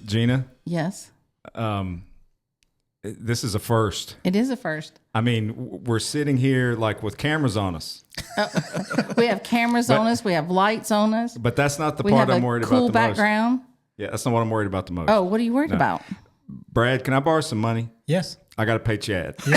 Gina? Yes. This is a first. It is a first. I mean, we're sitting here like with cameras on us. We have cameras on us. We have lights on us. But that's not the We part have I'm a worried cool about the background. most. Yeah, that's not what I'm worried about the most. Oh, what are you worried about? Brad, can I borrow some money? Yes. I got to pay Chad. Yeah.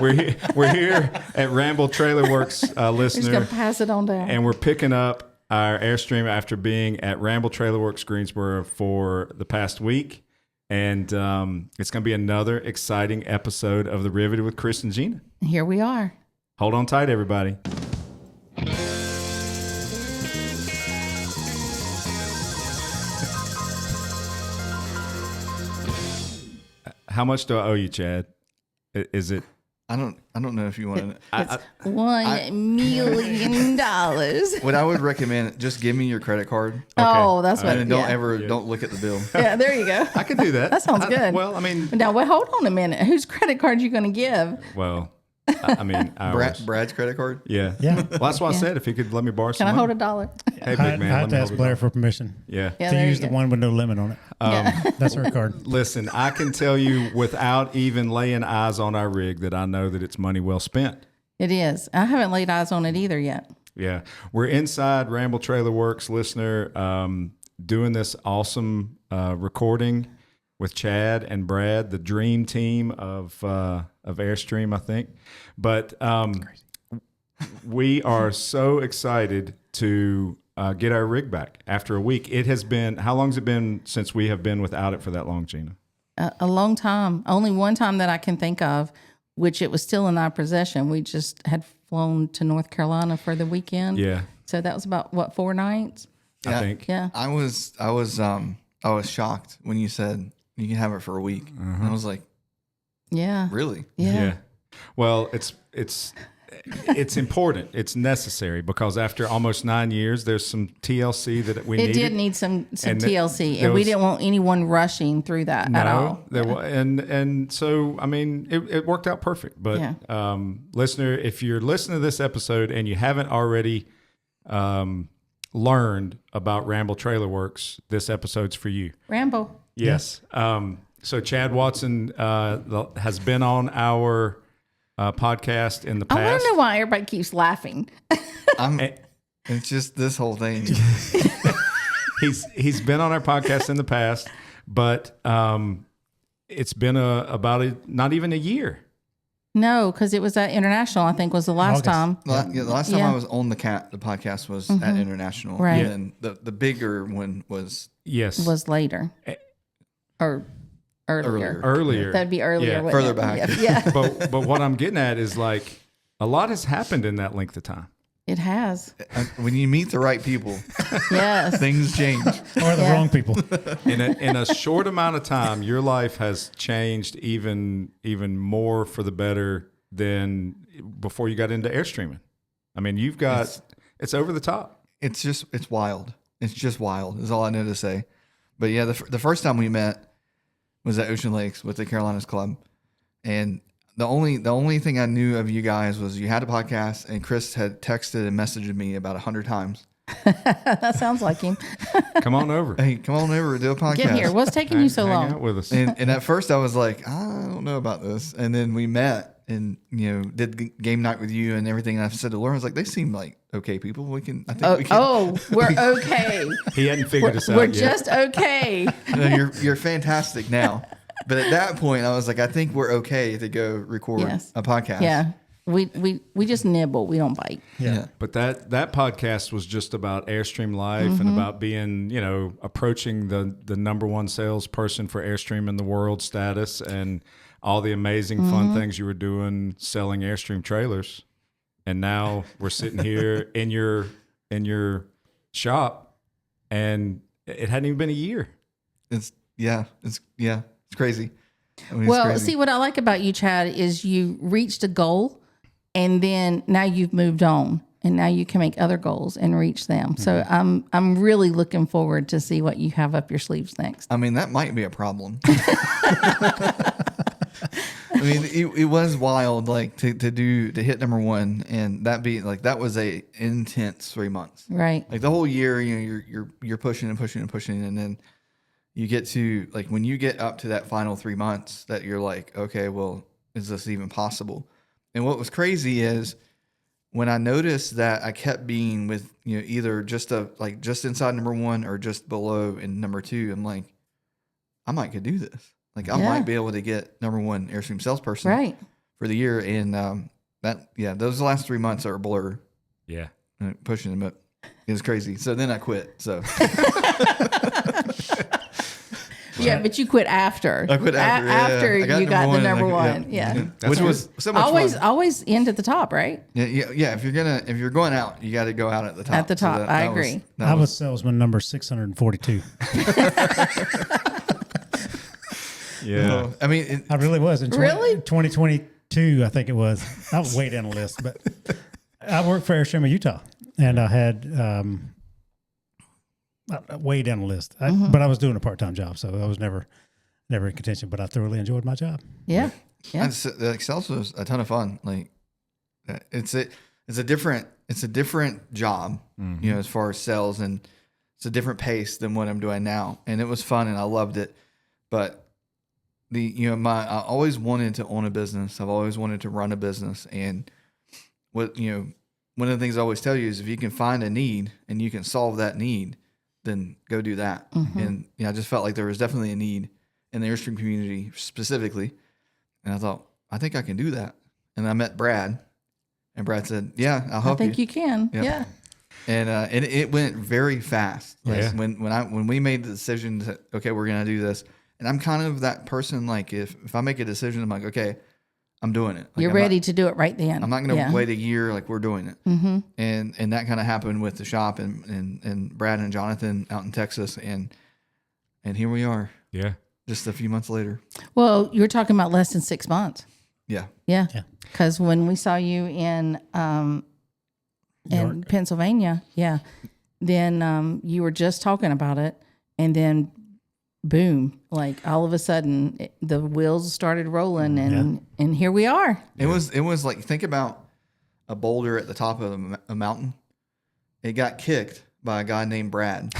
We're here at Ramble Trailer Works, We're just listener, going to pass it on down. and we're picking up our Airstream after being at Ramble Trailer Works Greensboro for the past week. And it's going to be another exciting episode of The Riveted with Chris and Gina. Here we are. Hold on tight, everybody. How much do I owe you, Chad? Is it? I don't know if you want to. It's $1 million. What I would recommend, just give me your credit card. Oh, that's what. And don't look at the bill. Yeah, there you go. I can do that. That sounds good. Well, I mean, Now, wait, hold on a minute. Whose credit card are you going to give? well, I mean, ours. Brad's credit card. Yeah. Yeah. Well, that's why I said if he could let me borrow some Can I hold money. $1? Hey, I big man. have let to me ask hold Blair it. for permission Yeah. Yeah, to there use you the go. one with no limit on it. Yeah. That's her card. Listen, I can tell you without even laying eyes on our rig that I know that it's money well spent. It is. I haven't laid eyes on it either yet. Yeah. We're inside Ramble Trailer Works, listener, doing this awesome recording with Chad and Brad, the dream team of Airstream, I think. But we are so excited to get our rig back after a week. It has been, how long has it been since we have been without it for that long, Gina? A long time. Only one time that I can think of, which it was still in our possession. We just had flown to North Carolina for the weekend. Yeah. So that was about, what, 4 nights? I think. Yeah. I was shocked when you said you can have it for a week. And I was like, Yeah. really? Yeah. Well, it's important. It's necessary because after almost 9 years, there's some TLC that we It needed. did need some And TLC, there and we was- didn't want anyone rushing through that at all. There was, and so I mean, it worked out perfect. But Yeah. listener, if you're listening to this episode and you haven't already learned about Ramble Trailer Works, this episode's for you. Ramble. Yes. So Chad Watson has been on our podcast in the I want past. to know why everybody keeps laughing. It's just this whole thing. He's been on our podcast in the past, but it's been not even a year. No, because it was at International, I think, was the last August. time. The last time Yeah. I was on the podcast was at International. Right. And then the bigger one was Yes. Was later. Or earlier. Earlier. That'd be earlier. Yeah. wouldn't Further it? back. Yeah. But what I'm getting at is like a lot has happened in that length of time. It has. when you meet the right people, Yes. things change. Or the Yeah. wrong people. In a short amount of time, your life has changed even more for the better than before you got into Airstreaming. I mean, you've got it's over the top. It's wild. It's just wild is all I know to say. But yeah, the first time we met was at Ocean Lakes with the Carolinas Club. And the only thing I knew of you guys was you had a podcast, and Chris had texted and messaged me about 100 times. That sounds like him. Come on over. Hey, come on over and do a podcast. Get here. What's taking you so Hang long? out with us. And at first I was like, I don't know about this. And then we met and, did game night with you and everything. And I said to Lauren, I was like, they seem like okay people. I think we can. We're okay. He hadn't figured us out We're yet. just okay. No, you're fantastic now. But at that point I was like, I think we're okay to go record Yes. a podcast. Yeah. We just nibble. We don't bite. Yeah. But that podcast was just about Airstream life and about being, approaching the number one salesperson for Airstream in the world status and all the amazing fun things you were doing selling Airstream trailers. And now we're sitting here in your shop, and it hadn't even been a year. It's crazy. I mean, it's Well, crazy. see, what I like about you, Chad, is you reached a goal, and then now you've moved on, and now you can make other goals and reach them. So I'm really looking forward to see what you have up your sleeves next. I mean, that might be a problem. I mean, it was wild, like to hit number one, and that was a intense 3 months. Right. Like the whole year, you're pushing and pushing and pushing, and then you get to like when you get up to that final 3 months, that you're like, okay, well, is this even possible? And what was crazy is when I noticed that I kept being with either just inside number one or just below in number two, I'm like, I might could do this. Like I might be able to get number one Airstream salesperson for the year. And those last 3 months are a blur. Yeah. Pushing them up. It was crazy. So then I quit. So yeah, but you quit after. I quit after you got the number one. Yeah. Which was so much fun. Always end at the top, right? Yeah. If you're going out, you got to go out at the top. At the top. I agree. I was salesman number 642. Yeah. I mean, I really was. In Really? 2022, I think it was. I was way down the list, but I worked for Airstream of Utah, and I had way down the list. But I was doing a part-time job, so I was never in contention. But I thoroughly enjoyed my job. Yeah. Yeah. Like sales was a ton of fun. Like it's a different job, as far as sales, and it's a different pace than what I'm doing now. And it was fun, and I loved it. But I always wanted to own a business. I've always wanted to run a business. And one of the things I always tell you is if you can find a need and you can solve that need, then go do that. Mm-hmm. And I just felt like there was definitely a need in the Airstream community specifically. And I thought, I think I can do that. And I met Brad, and Brad said, yeah, I'll help you. I think you can. Yep. Yeah. And it went very fast. Like Yeah. When we made the decision that, okay, we're going to do this. And I'm kind of that person, like if I make a decision, I'm like, okay, I'm doing it. Like, You're ready to do it right then. I'm not going to wait a year. Like we're doing it. Mm-hmm. And that kind of happened with the shop and Brad and Jonathan out in Texas. And here we are. Yeah. Just a few months later. Well, you were talking about less than 6 months. Yeah. Yeah. Because when we saw you in Pennsylvania, then you were just talking about it, and then boom, like all of a sudden the wheels started rolling, and here we are. It was like, think about a boulder at the top of a mountain. It got kicked by a guy named Brad.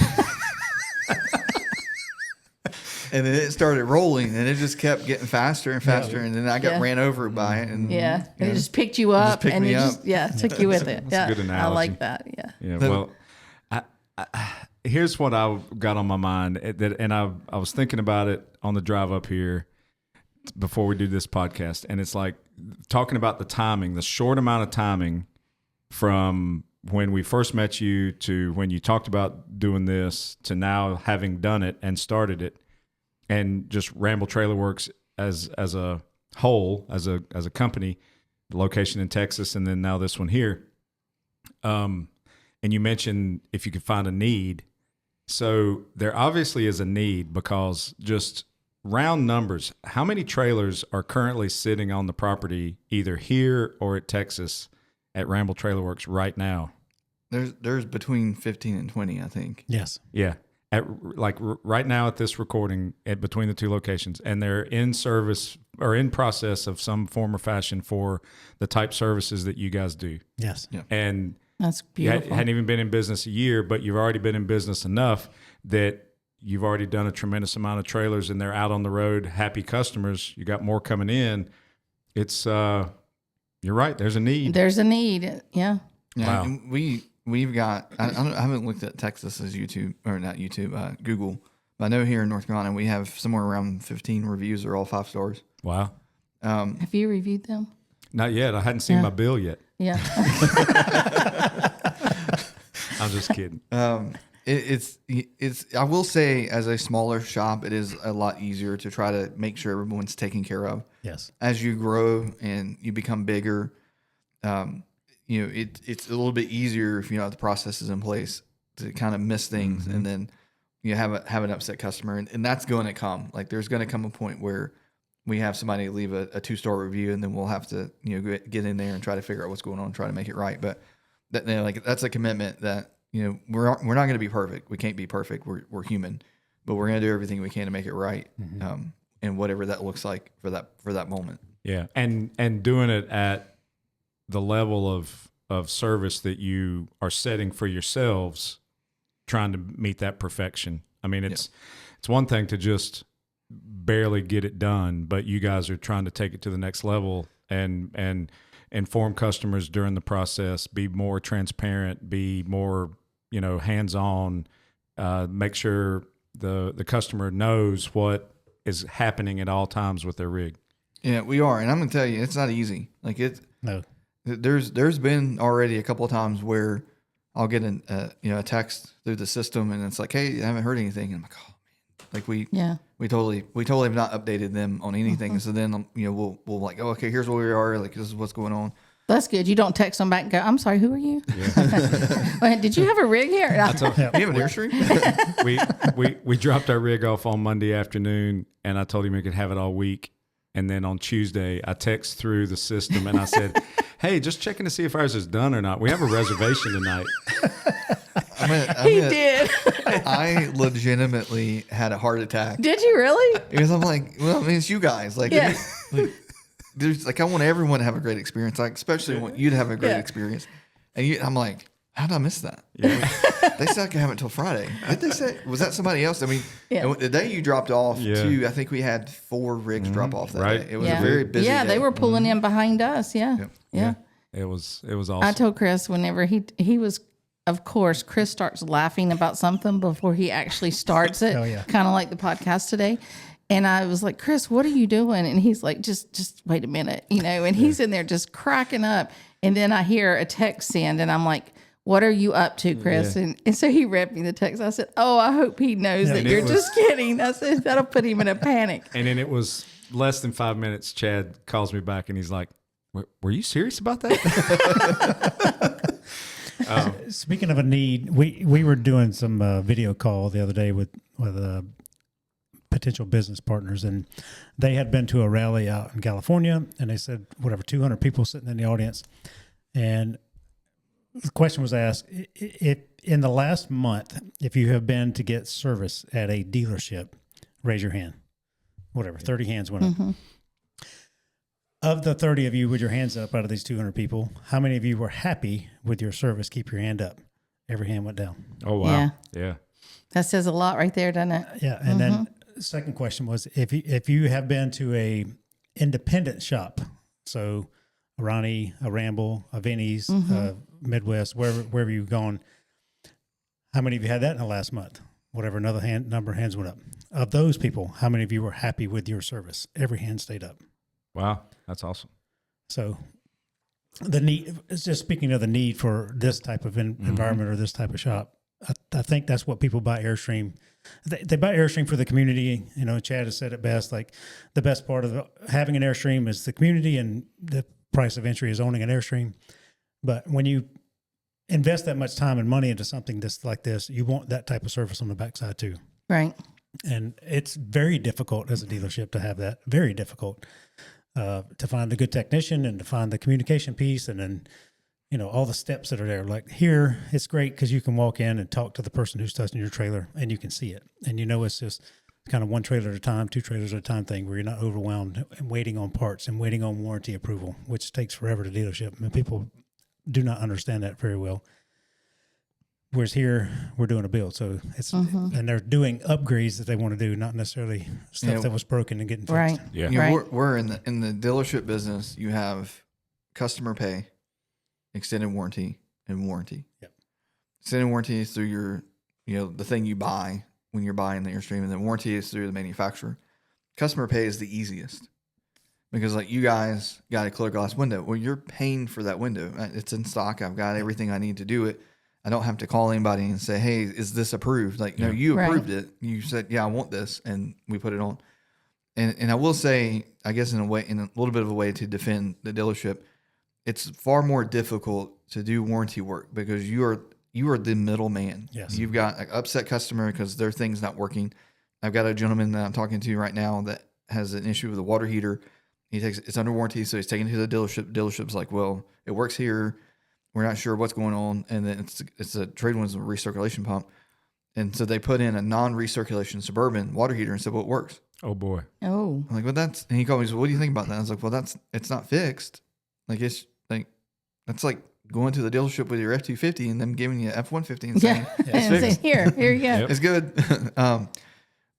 And then it started rolling, and it just kept getting faster and faster. And then I got ran over by it. And and it just picked you up, took you with it. That's a good analogy. I like that. Yeah. Yeah. Well, here's what I got on my mind, and I was thinking about it on the drive up here before we do this podcast, and it's like talking about the timing, the short amount of timing from when we first met you to when you talked about doing this to now having done it and started it, and just Ramble Trailer Works as a whole, as a company, the location in Texas, and then now this one here. And you mentioned if you could find a need. So there obviously is a need, because just round numbers, how many trailers are currently sitting on the property either here or at Texas at Ramble Trailer Works right now? There's between 15 and 20, I think. Yes. Yeah. Right now at this recording between the two locations, and they're in service or in process of some form or fashion for the type services that you guys do. Yes. Yeah. And That's you beautiful. hadn't even been in business a year, but you've already been in business enough that you've already done a tremendous amount of trailers, and they're out on the road, happy customers. You got more coming in. It's you're right. There's a need. There's a need. Yeah. Yeah. Wow. And we've got, I haven't looked at Texas's YouTube, or not YouTube, Google, but I know here in North Carolina, we have somewhere around 15 reviews that are all 5 stars. Wow. Have you reviewed them? Not yet. I hadn't seen my bill yet. Yeah. I'm just kidding. It's I will say, as a smaller shop, it is a lot easier to try to make sure everyone's taken care of. Yes. As you grow and you become bigger, it's a little bit easier if you have the processes in place to kind of miss things, and then you have an upset customer, and that's going to come. Like there's going to come a point where we have somebody leave a 2-star review, and then we'll have to get in there and try to figure out what's going on and try to make it right. But that's a commitment that we're not going to be perfect. We can't be perfect. We're human, but we're going to do everything we can to make it right, and whatever that looks like for that moment. Yeah, and doing it at the level of service that you are setting for yourselves, trying to meet that perfection. I mean, it's one thing to just barely get it done, but you guys are trying to take it to the next level and inform customers during the process, be more transparent, be more, hands-on, make sure the customer knows what is happening at all times with their rig. Yeah, we are. And I'm going to tell you, it's not easy. Like No. there's been already a couple of times where I'll get a text through the system and it's like, hey, I haven't heard anything. And I'm like, oh man, like we totally have not updated them on anything. So then, we'll like, oh, okay, here's where we are. Like, this is what's going on. That's good. You don't text them back and go, I'm sorry, who are you? Yeah. Wait, did you have a rig here? You have an Airstream? we dropped our rig off on Monday afternoon, and I told him we could have it all week. And then on Tuesday, I text through the system and I said, hey, just checking to see if ours is done or not. We have a reservation tonight. He did. I legitimately had a heart attack. Did you really? Because I'm like, well, I mean, it's you guys. Like, Yeah. there's like, I want everyone to have a great experience. Like, especially want you to have a great experience. And I'm like, how did I miss that? Yeah. They said I could have it until Friday. Did they say? Was that somebody else? I mean, the day you dropped off, too, I think we had 4 rigs drop off that day. It was a very busy day. They were pulling in behind us. Yeah. It was awesome. I told Chris whenever he was, of course, Chris starts laughing about something before he actually starts it. Oh, yeah. Kind of like the podcast today. And I was like, Chris, what are you doing? And he's like, just wait a minute, and he's in there just cracking up. And then I hear a text send and I'm like, what are you up to, Chris? Yeah. And so he read me the text. I said, oh, I hope he knows that you're just kidding. I said, that'll put him in a panic. And then it was less than 5 minutes. Chad calls me back and he's like, were you serious about that? Speaking of a need, we were doing some video call the other day with potential business partners, and they had been to a rally out in California, and they said 200 people sitting in the audience, and the question was asked: if in the last month, if you have been to get service at a dealership, raise your hand. 30 hands went up. Of the 30 of you with your hands up out of these 200 people, how many of you were happy with your service? Keep your hand up. Every hand went down. Oh, wow. Yeah. That says a lot right there, doesn't it? Yeah. And then the second question was, if you have been to a independent shop, so a Ronnie, a Ramble, a Vinny's, Midwest, wherever you've gone, how many of you had that in the last month? Whatever number of hands went up. Of those people, how many of you were happy with your service? Every hand stayed up. Wow. That's awesome. So the need, it's just speaking of the need for this type of environment or this type of shop, I think that's what people buy Airstream. They buy Airstream for the community. Chad has said it best, like the best part of having an Airstream is the community, and the price of entry is owning an Airstream. But when you invest that much time and money into something that's like this, you want that type of service on the backside too. Right. And it's very difficult as a dealership to have that. Very difficult to find a good technician and to find the communication piece, and then all the steps that are there. Like here, it's great because you can walk in and talk to the person who's touching your trailer, and you can see it, and it's just kind of one trailer at a time, 2 trailers at a time thing, where you're not overwhelmed and waiting on parts and waiting on warranty approval, which takes forever to dealership. I mean, people do not understand that very well. Whereas here, we're doing a build, so it's and they're doing upgrades that they want to do, not necessarily stuff that was broken and getting fixed. Right. Yeah. We're in the dealership business. You have customer pay, extended warranty, and warranty. Yep. Extended warranty is through your, the thing you buy when you're buying the Airstream, and then warranty is through the manufacturer. Customer pay is the easiest because, like, you guys got a clear glass window. Well, you're paying for that window. It's in stock. I've got everything I need to do it. I don't have to call anybody and say, hey, is this approved? Like, no, you approved it. You said, yeah, I want this. And we put it on. And I will say, I guess in a little bit of a way to defend the dealership, it's far more difficult to do warranty work because you are the middleman. Yes. You've got an upset customer because their thing's not working. I've got a gentleman that I'm talking to right now that has an issue with a water heater. It's under warranty, so he's taking it to the dealership. Dealership's like, well, it works here. We're not sure what's going on. And then it's a trade one's a recirculation pump. And so they put in a non-recirculation Suburban water heater and said, well, it works. Oh boy. Oh. I'm like, well, and he called me and said, what do you think about that? I was like, well, it's not fixed. Like, it's like, that's like going to the dealership with your F-250 and them giving you F-150 and saying, Yeah. And it's say, fixed. here you go. Yep. It's good.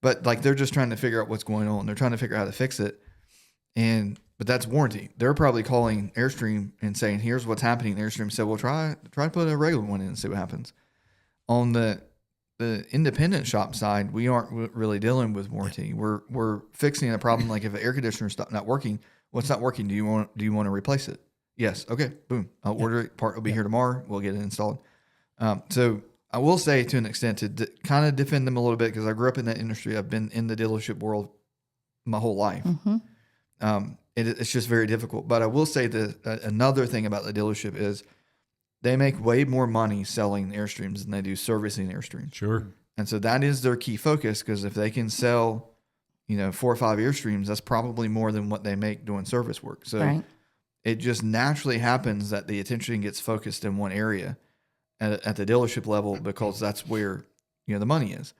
But like, they're just trying to figure out what's going on. They're trying to figure out how to fix it. But that's warranty. They're probably calling Airstream and saying, here's what's happening. Airstream said, well, try to put a regular one in and see what happens. On the independent shop side, we aren't really dealing with warranty. We're fixing a problem. Like if an air conditioner is not working, what's not working? Do you want to replace it? Yes. Okay. Boom. I'll order it. Part will be here tomorrow. We'll get it installed. So I will say, to an extent, to kind of defend them a little bit, because I grew up in that industry. I've been in the dealership world my whole life. It's just very difficult. But I will say that another thing about the dealership is they make way more money selling Airstreams than they do servicing Airstreams. Sure. And so that is their key focus, because if they can sell, 4 or 5 Airstreams, that's probably more than what they make doing service work. So it just naturally happens that the attention gets focused in one area at the dealership level, because that's where, the money is.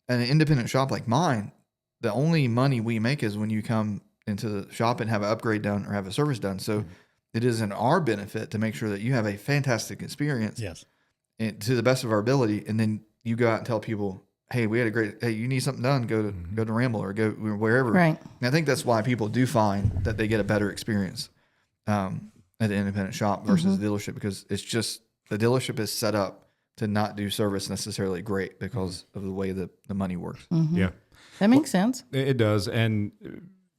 And an independent shop like mine, the only money we make is when you come into the shop and have an upgrade done or have a service done. So it is in our benefit to make sure that you have a fantastic experience, Yes. and to the best of our ability. And then you go out and tell people, hey, we had a great, hey, you need something done, go to Ramble or go wherever. Right. And I think that's why people do find that they get a better experience at the independent shop versus the dealership, because it's just, the dealership is set up to not do service necessarily great because of the way that the money works. Yeah. That makes sense. It does. And,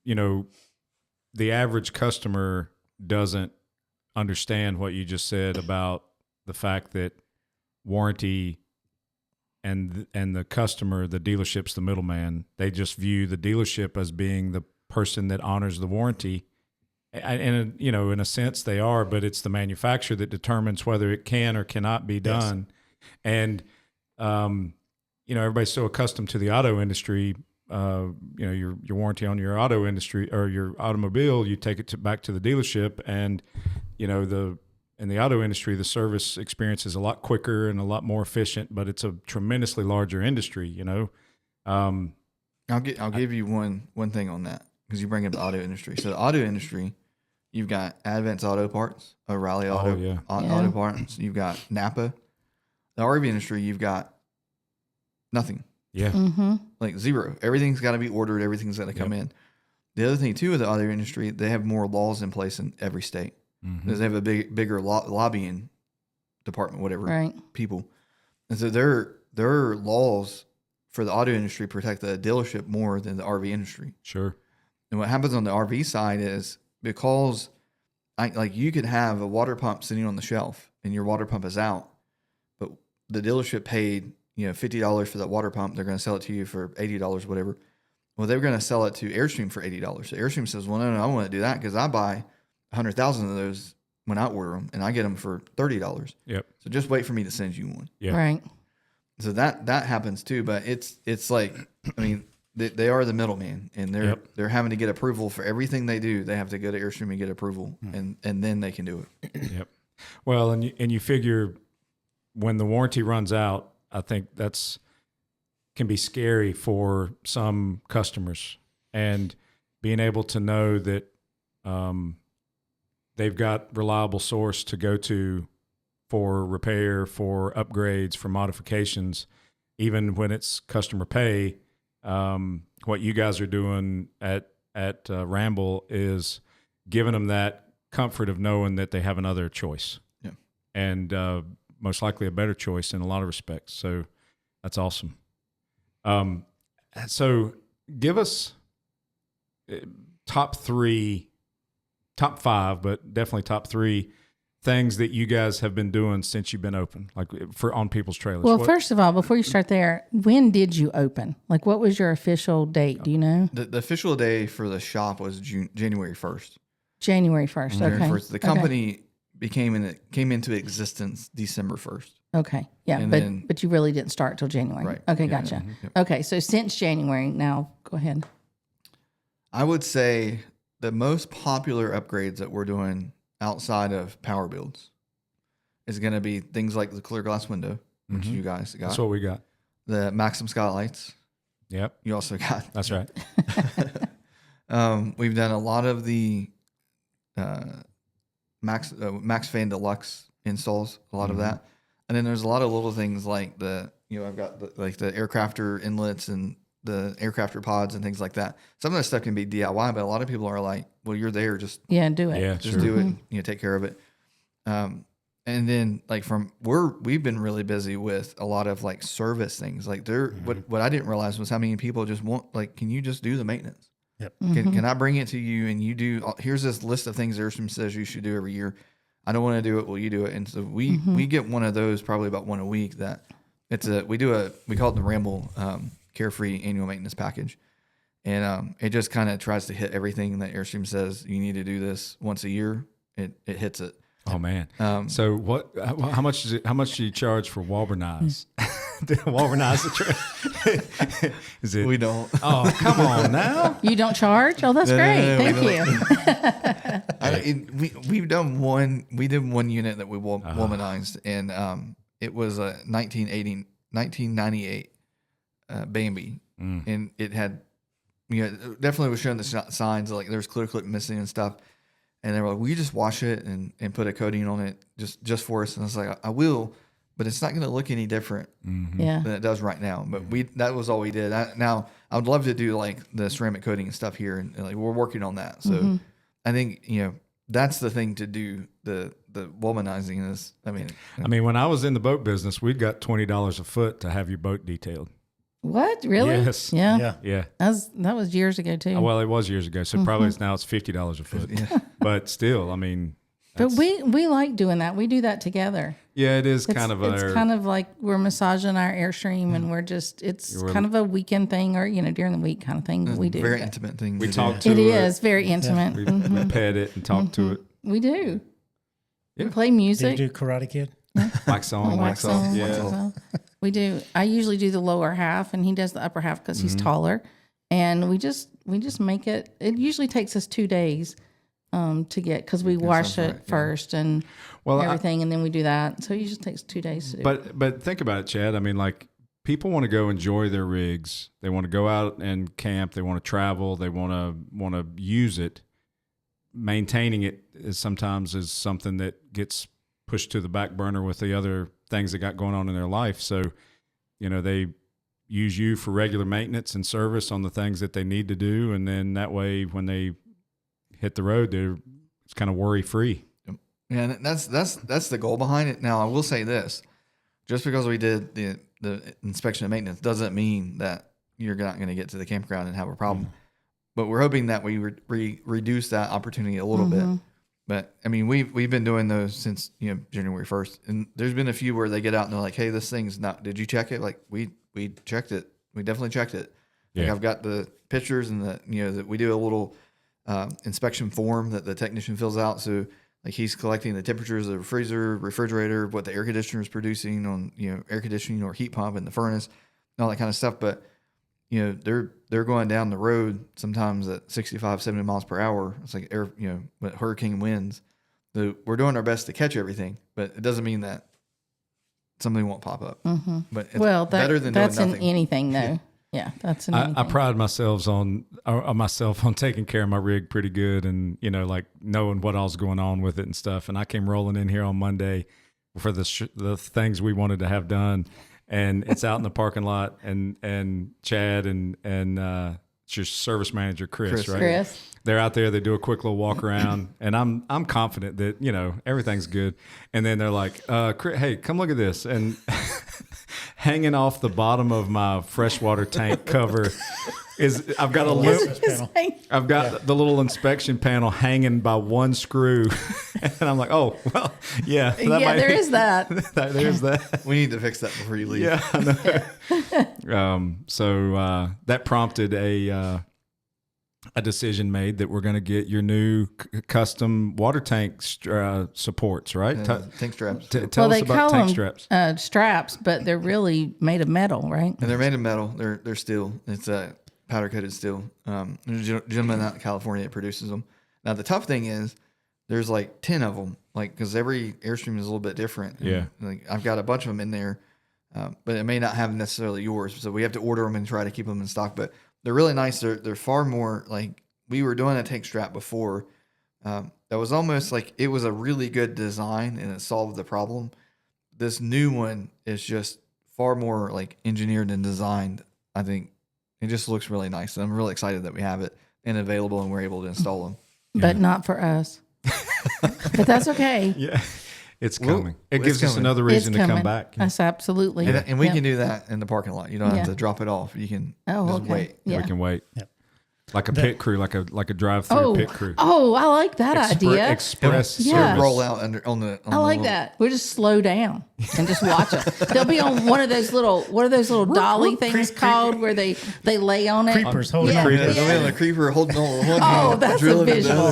the average customer doesn't understand what you just said about the fact that warranty and the customer, the dealership's the middleman. They just view the dealership as being the person that honors the warranty. And, in a sense they are, but it's the manufacturer that determines whether it can or cannot be done. Yes. And, everybody's so accustomed to the auto industry. Your warranty on your auto industry or your automobile, you take it back to the dealership, and in the auto industry, the service experience is a lot quicker and a lot more efficient, but it's a tremendously larger industry. I'll give you one thing on that, because you bring up the auto industry. So the auto industry, you've got Advance Auto Parts, O'Reilly Auto Parts. You've got Napa. The RV industry, you've got nothing. Yeah. Like zero. Everything's got to be ordered. Everything's got to come in. The other thing too with the auto industry, they have more laws in place in every state. Because they have a bigger lobbying department, whatever, people. And so their laws for the auto industry protect the dealership more than the RV industry. Sure. And what happens on the RV side is, because you could have a water pump sitting on the shelf and your water pump is out, but the dealership paid $50 for that water pump. They're going to sell it to you for $80, whatever. Well, they're going to sell it to Airstream for $80. So Airstream says, well, no, I want to do that because I buy 100,000 of those when I order them, and I get them for $30. Yep. So just wait for me to send you one. Yeah. Right. So that happens too, but it's like, I mean, they are the middleman, and they're having to get approval for everything they do. They have to go to Airstream and get approval, and then they can do it. Yep. Well, and you figure when the warranty runs out, I think can be scary for some customers, and being able to know that they've got reliable source to go to for repair, for upgrades, for modifications, even when it's customer pay. What you guys are doing at Ramble is giving them that comfort of knowing that they have another choice, and most likely a better choice in a lot of respects. So that's awesome. So give us top 5, but definitely top 3 things that you guys have been doing since you've been open, like on people's trailers. Well, first of all, before you start there, when did you open? Like, what was your official date? Do you know? The official day for the shop was January 1st. January 1st. January Okay. 1st. The company came into existence December 1st. Okay. Yeah. And but you really didn't start till January. Right. Okay. Yeah, Gotcha. yeah. Okay. So since January, now go ahead. I would say the most popular upgrades that we're doing outside of power builds is going to be things like the clear glass window, which you guys got. That's what we got. the Maxim skylights. Yep. You also got. That's right. We've done a lot of the Max Fan Deluxe installs, a lot of that, and then there's a lot of little things like I've got the aircrafter inlets and the aircrafter pods and things like that. Some of that stuff can be DIY, but a lot of people are like, "Well, you're there, just do it. Yeah, just sure. do it, take care of it." And then like we've been really busy with a lot of like service things. Like what I didn't realize was how many people just want, like, can you just do the maintenance? Yep. Can I bring it to you and you do, here's this list of things Airstream says you should do every year. I don't want to do it. Well, you do it. And so we get one of those probably about one a week that we call it the Ramble, Carefree annual maintenance package. And, it just kind of tries to hit everything that Airstream says you need to do this once a year. It hits it. Oh man. So how much do you charge for Walbernize? Walbernize the trip? Is it? We don't. Oh, come on now. You don't charge? Oh, that's No, great. we Thank you. We've done one. We did one unit that we womanized, and it was a 1998 Bambi, and it had, it definitely was showing the signs like there's clear clip missing and stuff. And they were like, "Will you just wash it and put a coating on it just for us?" And I was like, "I will, but it's not going to look any different Yeah. than it does right now." But that was all we did. Now I would love to do like the ceramic coating and stuff here, and like we're working on that. So I think that's the thing to do. The womanizing is. I mean, when I was in the boat business, we'd got $20 a foot to have your boat detailed. What? Really? Yes. Yeah. Yeah. That was years ago too. Well, it was years ago, so probably now it's $50 a foot. But still, I mean. But we like doing that. We do that together. Yeah, it is It's kind of kind of like we're massaging our Airstream, and it's kind of a weekend thing, or during the week kind of thing. We do very that. intimate thing. We to talk do. to It it. is very intimate. We pet it and talk to it. We do. Yeah. We play Did you music. do Karate Kid? Wax on, wax off. Yeah. We do. I usually do the lower half, and he does the upper half because he's taller. And we just make it. It usually takes us 2 days to get, because we wash it first and everything, and then we do that. So it usually takes 2 days to do. But think about it, Chad. I mean, like, people want to go enjoy their rigs. They want to go out and camp. They want to travel. They want to use it. Maintaining it is sometimes something that gets pushed to the back burner with the other things they got going on in their life. So, they use you for regular maintenance and service on the things that they need to do. And then that way, when they hit the road, it's kind of worry free. Yeah, and that's the goal behind it. Now, I will say this: just because we did the inspection and maintenance doesn't mean that you're not going to get to the campground and have a problem. But we're hoping that we reduce that opportunity a little bit. But I mean, we've been doing those since January 1st, and there's been a few where they get out and they're like, "Hey, this thing's not. Did you check it?" Like we checked it. We definitely checked it. Yeah. Like I've got the pictures and that we do a little inspection form that the technician fills out. So like he's collecting the temperatures of the freezer, refrigerator, what the air conditioner is producing on air conditioning or heat pump in the furnace, and all that kind of stuff. But they're going down the road sometimes at 65, 70 miles per hour. It's like with hurricane winds. So we're doing our best to catch everything, but it doesn't mean that something won't pop up. But it's better than that's doing in nothing. anything though. Yeah, that's in anything. I pride myself on taking care of my rig pretty good, and like knowing what all's going on with it and stuff. And I came rolling in here on Monday for the things we wanted to have done, and it's out in the parking lot, and Chad and it's your service manager Chris, right? Chris. They're out there. They do a quick little walk around, and I'm confident that everything's good. And then they're like, Chris, "Hey, come look at this!" And hanging off the bottom of my freshwater tank cover I've got the little inspection panel hanging by one screw, and I'm like, "Oh, well, yeah, there is that. There's that." We need to fix that before you leave. Yeah, I know. So that prompted a decision made that we're going to get your new custom water tank supports, right? Tank straps. Tell us about tank straps. Straps, but they're really made of metal, right? And they're made of metal. They're steel. It's powder coated steel. There's a gentleman out in California that produces them. Now the tough thing is there's like 10 of them, like because every Airstream is a little bit different. And, yeah. like I've got a bunch of them in there. but it may not have necessarily yours. So we have to order them and try to keep them in stock. But they're really nice. They're far more like we were doing a tank strap before. That was almost like it was a really good design and it solved the problem. This new one is just far more like engineered and designed. I think it just looks really nice. I'm really excited that we have it and available and we're able to install them. But not for us. But that's okay. Yeah. It's coming. It it's gives us coming. another reason to come back. That's absolutely. And we Yeah. can do that in the parking lot. You don't have to drop it off. You can just wait. Yeah. We can wait. Yep. Like a pit crew, like a drive-through pit crew. Oh, I like that idea. Express Yeah. service. Roll out on the. I like that. We'll just slow down and just watch it. They'll be on one of those little, what are those little dolly things called where they lay on it? Creepers holding on. They'll be on the creeper holding on with one Oh, hand, that's a drilling with the visual.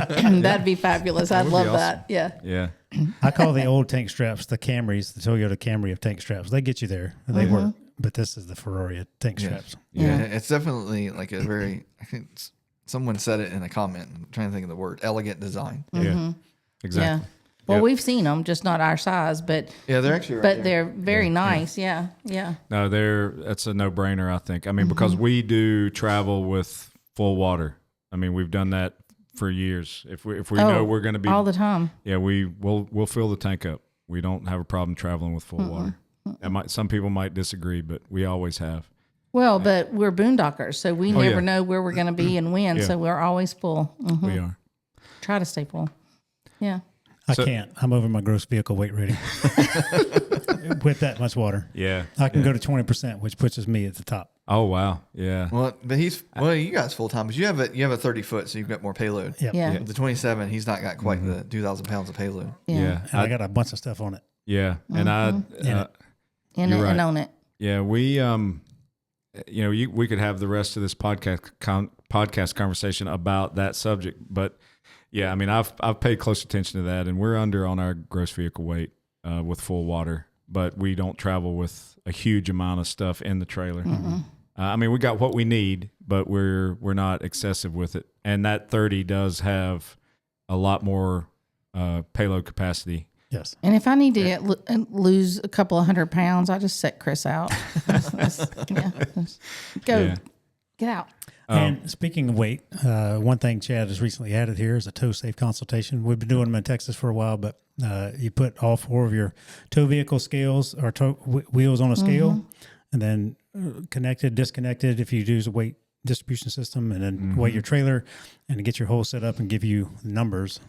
other hand. That'd be fabulous. I'd would love be awesome. that. Yeah. Yeah. I call the old tank straps the Camrys, the Toyota Camry of tank straps. They get you there and they work. But this is the Ferrari of tank straps. Yeah, it's definitely like a very. I think someone said it in a comment. I'm trying to think of the word. Elegant design. Yeah. Exactly. Yeah. Well, Yep. we've seen them, just not our size, but Yeah, they're actually. Right but there. they're very nice. Yeah. Yeah. No, that's a no-brainer, I think. I mean, because we do travel with full water. I mean, we've done that for years. If we know we're going to be all the time. yeah, we'll fill the tank up. We don't have a problem traveling with full water. Some people might disagree, but we always have. Well, but we're boondockers, so we never know where we're going to be and when. Yeah. So we're always full. We are. Try to stay full. Yeah. I can't. I'm over my gross vehicle weight rating with that much water. Yeah. I can go to 20%, which pushes me at the top. Oh wow. Yeah. Well, but you guys full time, but you have a 30 foot, so you've got more payload. Yep. Yeah. With the 27, he's not got quite the 2,000 pounds of payload. Yeah. And I got a bunch of stuff on it. Yeah. And In You're it right. and on it. yeah, we we could have the rest of this podcast conversation about that subject, but yeah, I mean, I've paid close attention to that, and we're under on our gross vehicle weight with full water, but we don't travel with a huge amount of stuff in the trailer. I mean, we got what we need, but we're not excessive with it, and that 30 does have a lot more payload capacity. Yes. And if I need to lose a couple of 100 pounds, I just set Chris out. Just go, Yeah. get out. And speaking of weight, one thing Chad has recently added here is a tow safe consultation. We've been doing them in Texas for a while, but you put all four of your tow vehicle scales or wheels on a scale, and then connected, disconnected if you use a weight distribution system, and then weigh your trailer and get your whole set up and give you numbers.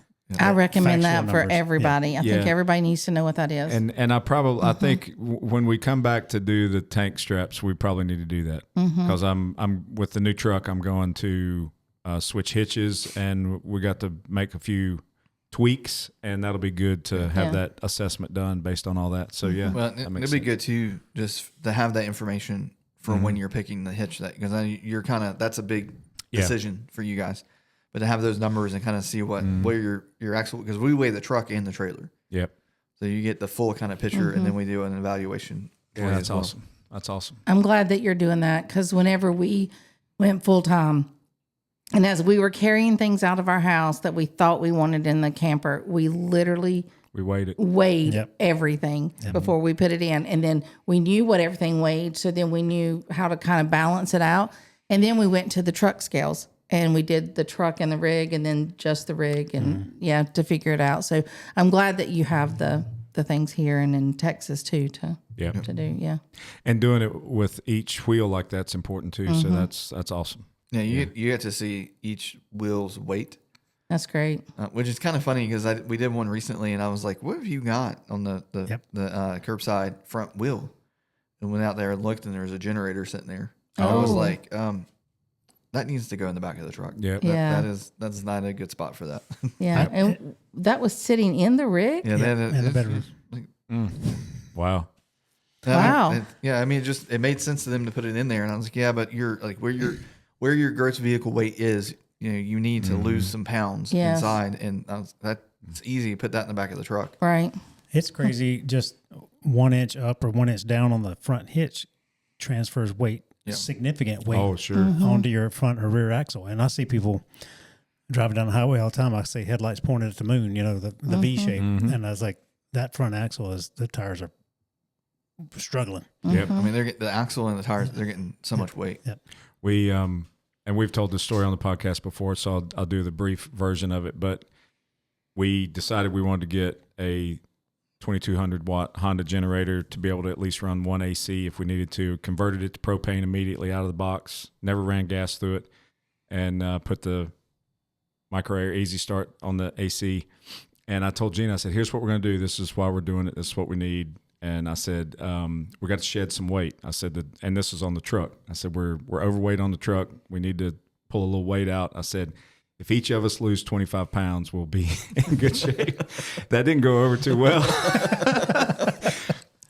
I recommend that Factual for numbers. everybody. I think Yeah. everybody needs to know what that is. And I think when we come back to do the tank straps, we probably need to do that because I'm with the new truck. I'm going to switch hitches, and we got to make a few tweaks, and that'll be good to have that assessment done based on all that. So yeah, Well, that it'd makes be sense. good too, just to have that information for when you're picking the hitch, that because you're that's a big decision for you guys. But to have those numbers and kind of see where your axle, because we weigh the truck and the trailer, Yep. so you get the full kind of picture, and then we do an evaluation. for Yeah, you that's as well. awesome. That's awesome. I'm glad that you're doing that because whenever we went full time, and as we were carrying things out of our house that we thought we wanted in the camper, we literally We waited. weighed Yep. everything before we put it in. And then we knew what everything weighed. So then we knew how to kind of balance it out. And then we went to the truck scales and we did the truck and the rig and then just the rig and to figure it out. So I'm glad that you have the things here and in Texas too to do. Yeah. And doing it with each wheel like that's important too. So that's awesome. Yeah, you get to see each wheel's weight, That's great. which is kind of funny because we did one recently, and I was like, "What have you got on the curbside front wheel?" And went out there and looked, and there was a generator sitting there. And I was Oh. like, "That needs to go in the back of the truck." Yeah. Yeah. That's not a good spot for that. Yeah. And that was sitting in the rig? Yeah, in the bedroom. Wow. Wow. I mean, it made sense to them to put it in there, and I was like, "Yeah, but you're like where your gross vehicle weight is, you need to lose some pounds Yes. inside, and that's easy. Put that in the back of the truck." Right. It's crazy. Just 1 inch up or 1 inch down on the front hitch transfers weight, significant weight Oh, sure. onto your front or rear axle. And I see people driving down the highway all the time. I say headlights pointed at the moon, the V shape. And I was like, that front axle the tires are struggling. Yep. I mean, they're getting the axle and the tires. They're getting so much weight. Yep. We and we've told this story on the podcast before, so I'll do the brief version of it. But we decided we wanted to get a 2200 watt Honda generator to be able to at least run one AC if we needed to. Converted it to propane immediately out of the box. Never ran gas through it, and put the micro air easy start on the AC. And I told Gina, I said, "Here's what we're going to do. This is why we're doing it. This is what we need." And I said, we got to shed some weight. I said, and this was on the truck. I said, we're overweight on the truck. We need to pull a little weight out. I said, if each of us lose 25 pounds, we'll be in good shape. That didn't go over too well.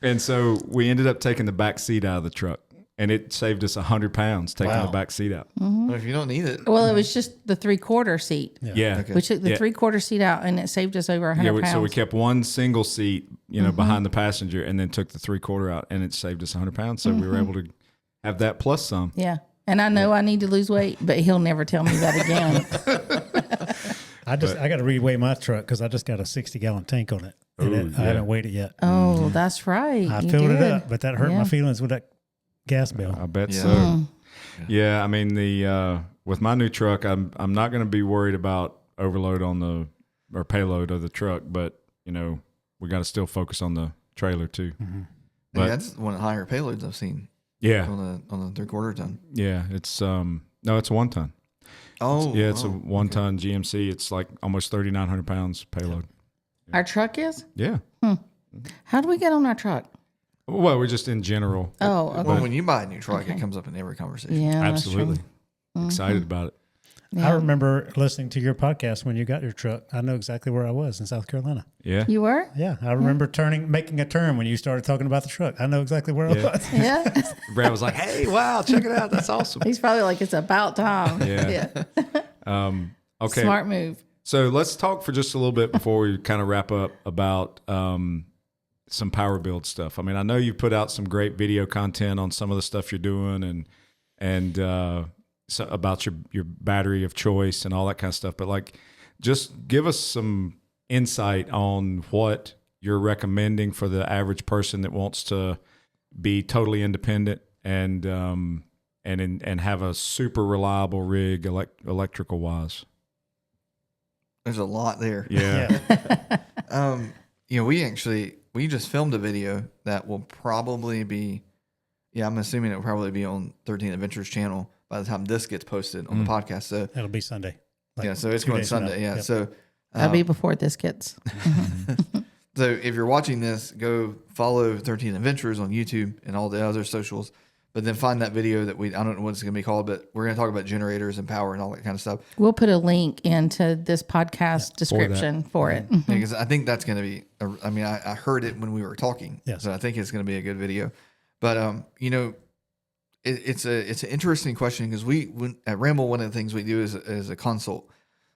And so we ended up taking the back seat out of the truck, and it saved us 100 pounds taking the back seat out. But if you don't need it, Well, it was just the 3/4 seat. Yeah. Okay. We took the 3/4 seat out, and it saved us over 100 pounds. So we kept one single seat, behind the passenger, and then took the 3/4 out, and it saved us 100 pounds. So we were able to have that plus some. Yeah. And I know I need to lose weight, but he'll never tell me that again. I got to reweigh my truck because I just got a 60-gallon tank on it. And I haven't weighed it yet. Oh, that's right. I You filled it did. up, but that hurt my feelings with that gas bill. I bet Yeah. so. Yeah, I mean with my new truck, I'm not going to be worried about overload on or payload of the truck, but we got to still focus on the trailer too. But that's one of the higher payloads I've seen yeah, on the 3/4 ton. yeah, it's no, it's a 1 ton. Oh, Yeah, it's a 1 ton GMC. It's like almost 3,900 pounds payload. Our truck is? Yeah. How do we get on our truck? Well, we're just in general. Oh, okay. Well, when you buy a new truck, it comes up in every conversation. Yeah, that's Absolutely. true. Excited about it. I remember listening to your podcast when you got your truck. I know exactly where I was in South Carolina. Yeah. You were? Yeah, I remember making a turn when you started talking about the truck. I know exactly where I was. Yeah. Brad was like, "Hey, wow, check it out. That's awesome." He's probably like, it's about time. Yeah. Okay. Smart move. So let's talk for just a little bit before we kind of wrap up about some power build stuff. I mean, I know you put out some great video content on some of the stuff you're doing and so about your battery of choice and all that kind of stuff. But like, just give us some insight on what you're recommending for the average person that wants to be totally independent and have a super reliable rig electrical wise. There's a lot there. Yeah. We just filmed a video that will probably be, I'm assuming it will probably be on 13 Adventures channel by the time this gets posted on the podcast. So That'll be Sunday. so it's 2 going days from Sunday. now. Yeah. Yep. So That'll be before this gets. So if you're watching this, go follow 13 Adventures on YouTube and all the other socials. But then find that video that I don't know what it's going to be called, but we're going to talk about generators and power and all that kind of stuff. We'll put a link into this podcast description for it. Because I think that's going to be, I heard it when we were talking. Yes. So I think it's going to be a good video. But, it's an interesting question because at Ramble, one of the things we do is a consult.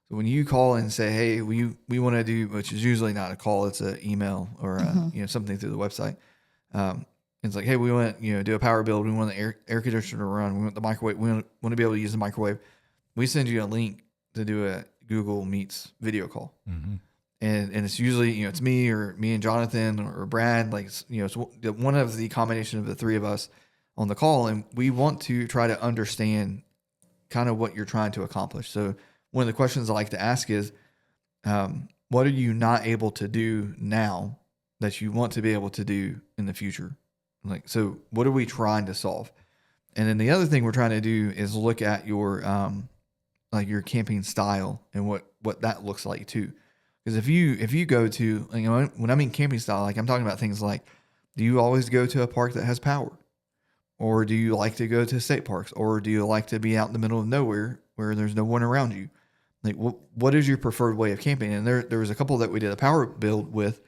So when you call and say, hey, we want to do, which is usually not a call, it's an email or something through the website. It's like, hey, we want do a power build. We want the air conditioner to run. We want the microwave. We want to be able to use the microwave. We send you a link to do a Google Meets video call, and it's usually it's me and Jonathan or Brad. Like it's one of the combination of the three of us on the call, and we want to try to understand kind of what you're trying to accomplish. So one of the questions I like to ask is, what are you not able to do now that you want to be able to do in the future? Like, so what are we trying to solve? And then the other thing we're trying to do is look at your, your camping style and what that looks like too. Because if you go to, when I mean camping style, like I'm talking about things like, do you always go to a park that has power? Or do you like to go to state parks? Or do you like to be out in the middle of nowhere where there's no one around you? Like, what is your preferred way of camping? And there was a couple that we did a power build with,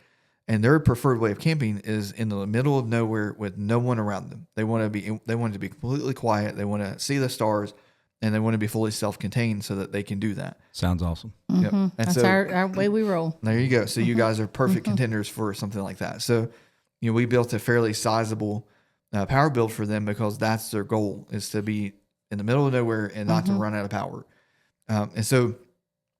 and their preferred way of camping is in the middle of nowhere with no one around them. They want to be completely quiet. They want to see the stars, and they want to be fully self-contained so that they can do that. Sounds awesome. Yep. And That's our way we roll. there you go. So you guys are perfect contenders for something like that. So, we built a fairly sizable power build for them because that's their goal, is to be in the middle of nowhere and not to run out of power. And so,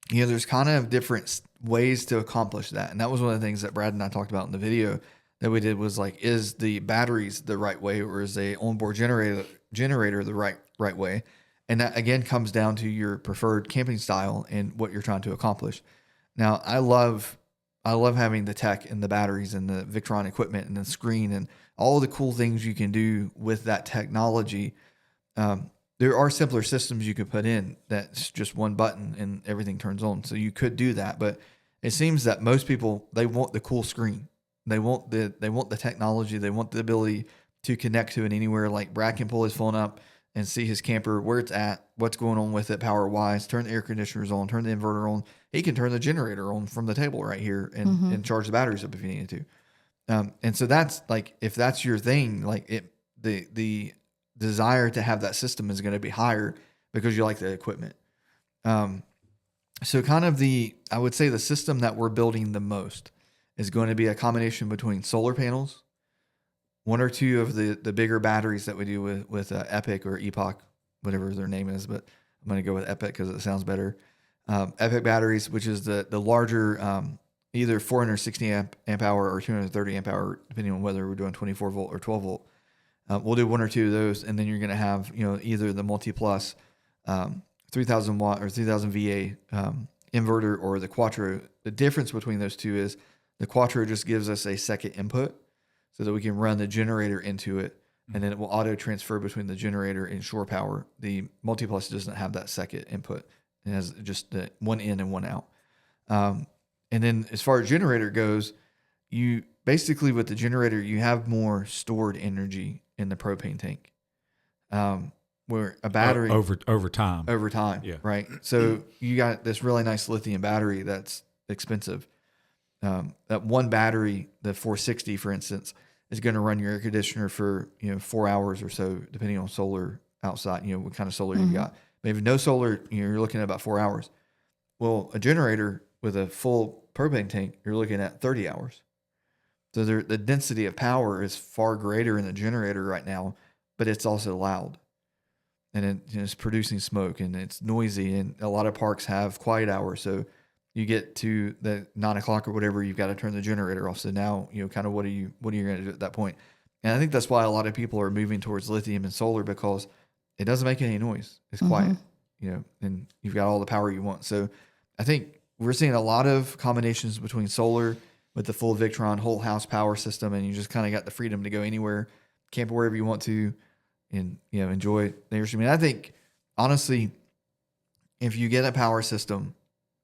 there's kind of different ways to accomplish that. And that was one of the things that Brad and I talked about in the video that we did was like, is the batteries the right way, or is the onboard generator the right way? And that again comes down to your preferred camping style and what you're trying to accomplish. Now, I love having the tech and the batteries and the Victron equipment and the screen and all the cool things you can do with that technology. There are simpler systems you could put in that's just one button and everything turns on. So you could do that, but it seems that most people, they want the cool screen. They want the technology. They want the ability to connect to it anywhere. Like Brad can pull his phone up and see his camper, where it's at, what's going on with it power wise, turn the air conditioners on, turn the inverter on. He can turn the generator on from the table right here and charge the batteries up if he needed to. And so that's like, if that's your thing, like the desire to have that system is going to be higher because you like the equipment. So kind of I would say the system that we're building the most is going to be a combination between solar panels, one or two of the bigger batteries that we do with Epic or Epoch, whatever their name is, but I'm going to go with Epic because it sounds better. Epic batteries, which is the larger, either 460 amp hour or 230 amp hour, depending on whether we're doing 24 volt or 12 volt. We'll do one or two of those, and then you're going to have, either the multi-plus 3,000 watt or 3,000 VA inverter or the Quattro. The difference between those two is the Quattro just gives us a second input so that we can run the generator into it, and then it will auto transfer between the generator and shore power. The multi-plus doesn't have that second input. It has just the one in and one out. And then as far as generator goes, you basically with the generator, you have more stored energy in the propane tank. Where a battery over time, yeah, right. So you got this really nice lithium battery that's expensive. That one battery, the 460, for instance, is going to run your air conditioner for 4 hours or so, depending on solar outside. What kind of solar you got. But if no solar, you're looking at about 4 hours. Well, a generator with a full propane tank, you're looking at 30 hours. So the density of power is far greater in the generator right now, but it's also loud. And it's producing smoke and it's noisy. And a lot of parks have quiet hours. So you get to the 9 o'clock or whatever, you've got to turn the generator off. So now, kind of what are you going to do at that point? And I think that's why a lot of people are moving towards lithium and solar, because it doesn't make any noise. It's quiet, and you've got all the power you want. So I think we're seeing a lot of combinations between solar with the full Victron whole house power system. And you just kind of got the freedom to go anywhere, camp wherever you want to, and, enjoy the Airstream. I mean, I think honestly, if you get a power system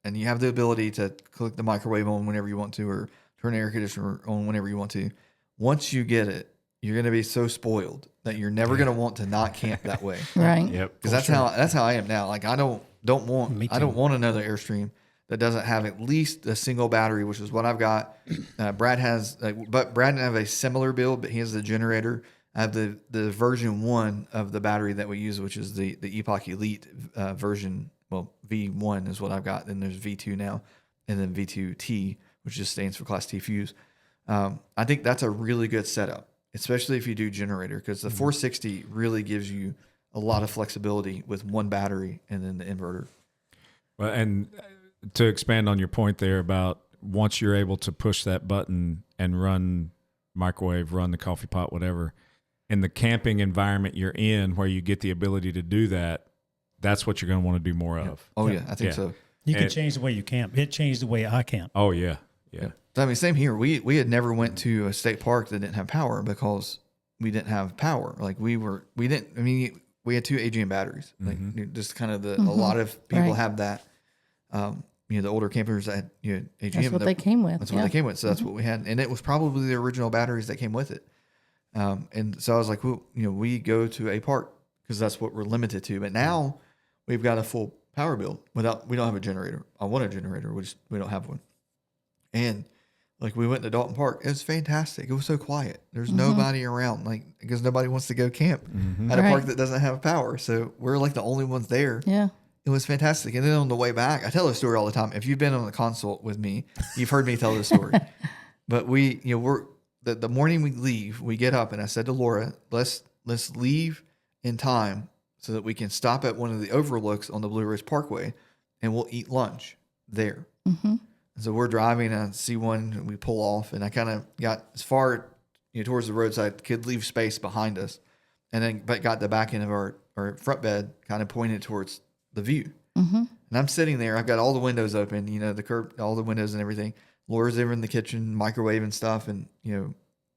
and you have the ability to click the microwave on whenever you want to, or turn the air conditioner on whenever you want to, once you get it, you're going to be so spoiled that you're never going to want to not camp that way. Right. Yep. Because that's how I am now. Like I don't want another Airstream that doesn't have at least a single battery, which is what I've got. Brad has, but Brad didn't have a similar build, but he has the generator. I have the version 1 of the battery that we use, which is the Epoch Elite version. Well, V1 is what I've got. Then there's V2 now, and then V2T, which just stands for Class T Fuse. I think that's a really good setup, especially if you do generator, because the 460 really gives you a lot of flexibility with one battery and then the inverter. Well, and to expand on your point there about once you're able to push that button and run microwave, run the coffee pot, whatever, in the camping environment you're in where you get the ability to do that, that's what you're going to want to do more of. Oh, yeah, I think so. You can change the way you camp. It changed the way I camp. Oh, yeah. Yeah. I mean, same here. We had never went to a state park that didn't have power because we didn't have power. Like we had 2 AGM batteries. Like just kind of a lot of people have that. The older campers that had AGM. That's what they came with. That's what they came with. So that's what we had. And it was probably the original batteries that came with it. And so I was like, well, we go to a park because that's what we're limited to. But now we've got a full power build we don't have a generator. I want a generator, we don't have one. And like we went to Dalton Park. It was fantastic. It was so quiet. There's nobody around, like, because nobody wants to go camp at a park that doesn't have power. So we're like the only ones there. Yeah. It was fantastic. And then on the way back, I tell this story all the time. If you've been on the consult with me, you've heard me tell this story. But we're the morning we leave, we get up and I said to Laura, let's leave in time so that we can stop at one of the overlooks on the Blue Ridge Parkway and we'll eat lunch there. So we're driving and I see one and we pull off and I kind of got as far, towards the roadside, could leave space behind us. And then, but got the back end of our front bed kind of pointed towards the view. Mm-hmm. And I'm sitting there, I've got all the windows open, the curb, all the windows and everything. Laura's over in the kitchen, microwaving stuff and,